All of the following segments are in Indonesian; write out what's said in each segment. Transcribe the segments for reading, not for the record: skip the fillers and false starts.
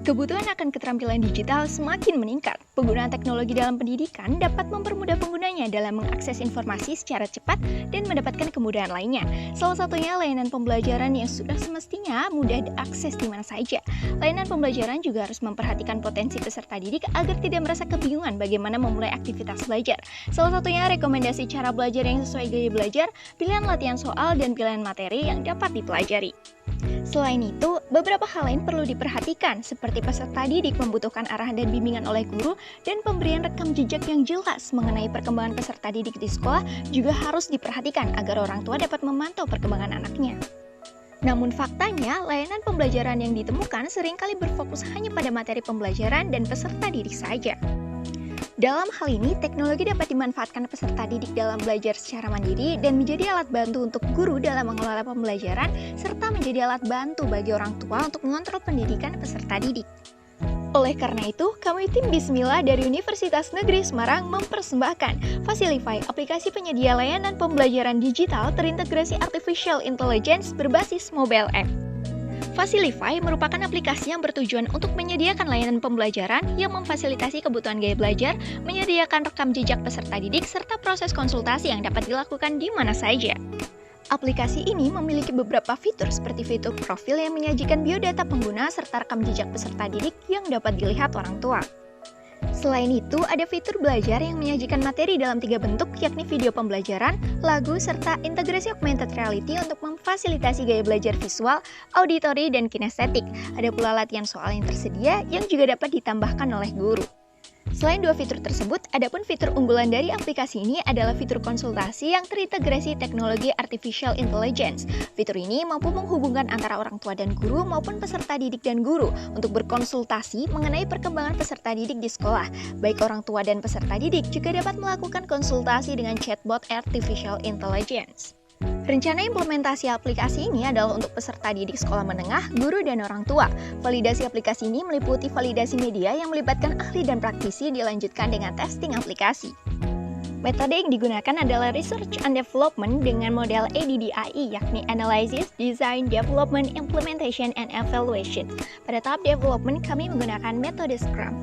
Kebutuhan akan keterampilan digital semakin meningkat. Penggunaan teknologi dalam pendidikan dapat mempermudah penggunanya dalam mengakses informasi secara cepat dan mendapatkan kemudahan lainnya. Salah satunya layanan pembelajaran yang sudah semestinya mudah diakses di mana saja. Layanan pembelajaran juga harus memperhatikan potensi peserta didik agar tidak merasa kebingungan bagaimana memulai aktivitas belajar. Salah satunya rekomendasi cara belajar yang sesuai gaya belajar, pilihan latihan soal, dan pilihan materi yang dapat dipelajari. Selain itu, beberapa hal lain perlu diperhatikan, seperti peserta didik membutuhkan arahan dan bimbingan oleh guru, dan pemberian rekam jejak yang jelas mengenai perkembangan peserta didik di sekolah juga harus diperhatikan agar orang tua dapat memantau perkembangan anaknya. Namun faktanya, layanan pembelajaran yang ditemukan seringkali berfokus hanya pada materi pembelajaran dan peserta didik saja. Dalam hal ini, teknologi dapat dimanfaatkan peserta didik dalam belajar secara mandiri dan menjadi alat bantu untuk guru dalam mengelola pembelajaran, serta menjadi alat bantu bagi orang tua untuk mengontrol pendidikan peserta didik. Oleh karena itu, kami tim Bismillah dari Universitas Negeri Semarang mempersembahkan Facilify, aplikasi penyedia layanan pembelajaran digital terintegrasi Artificial Intelligence berbasis mobile app. Facilify merupakan aplikasi yang bertujuan untuk menyediakan layanan pembelajaran yang memfasilitasi kebutuhan gaya belajar, menyediakan rekam jejak peserta didik, serta proses konsultasi yang dapat dilakukan di mana saja. Aplikasi ini memiliki beberapa fitur seperti fitur profil yang menyajikan biodata pengguna serta rekam jejak peserta didik yang dapat dilihat orang tua. Selain itu, ada fitur belajar yang menyajikan materi dalam 3 bentuk, yakni video pembelajaran, lagu, serta integrasi augmented reality untuk memfasilitasi gaya belajar visual, auditori, dan kinestetik. Ada pula latihan soal yang tersedia yang juga dapat ditambahkan oleh guru. Selain 2 fitur tersebut, adapun fitur unggulan dari aplikasi ini adalah fitur konsultasi yang terintegrasi teknologi Artificial Intelligence. Fitur ini mampu menghubungkan antara orang tua dan guru maupun peserta didik dan guru untuk berkonsultasi mengenai perkembangan peserta didik di sekolah. Baik orang tua dan peserta didik juga dapat melakukan konsultasi dengan chatbot Artificial Intelligence. Rencana implementasi aplikasi ini adalah untuk peserta didik sekolah menengah, guru, dan orang tua. Validasi aplikasi ini meliputi validasi media yang melibatkan ahli dan praktisi dilanjutkan dengan testing aplikasi. Metode yang digunakan adalah Research and Development dengan model ADDIE, yakni Analysis, Design, Development, Implementation, and Evaluation. Pada tahap development, kami menggunakan metode Scrum.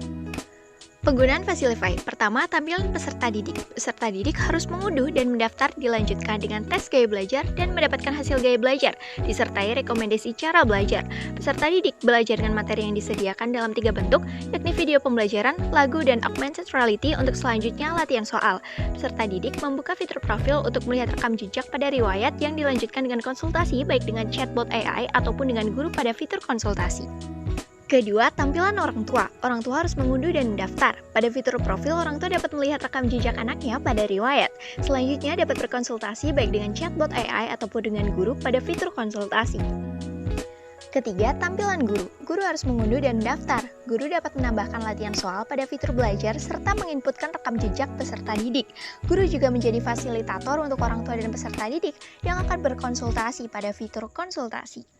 Penggunaan Facilify. Pertama, tampilan peserta didik. Peserta didik harus mengunduh dan mendaftar, dilanjutkan dengan tes gaya belajar dan mendapatkan hasil gaya belajar, disertai rekomendasi cara belajar. Peserta didik belajar dengan materi yang disediakan dalam 3 bentuk, yakni video pembelajaran, lagu, dan augmented reality untuk selanjutnya latihan soal. Peserta didik membuka fitur profil untuk melihat rekam jejak pada riwayat yang dilanjutkan dengan konsultasi baik dengan chatbot AI ataupun dengan guru pada fitur konsultasi. Kedua, tampilan orang tua. Orang tua harus mengunduh dan mendaftar. Pada fitur profil, orang tua dapat melihat rekam jejak anaknya pada riwayat. Selanjutnya dapat berkonsultasi baik dengan chatbot AI ataupun dengan guru pada fitur konsultasi. Ketiga, tampilan guru. Guru harus mengunduh dan mendaftar. Guru dapat menambahkan latihan soal pada fitur belajar serta menginputkan rekam jejak peserta didik. Guru juga menjadi fasilitator untuk orang tua dan peserta didik yang akan berkonsultasi pada fitur konsultasi.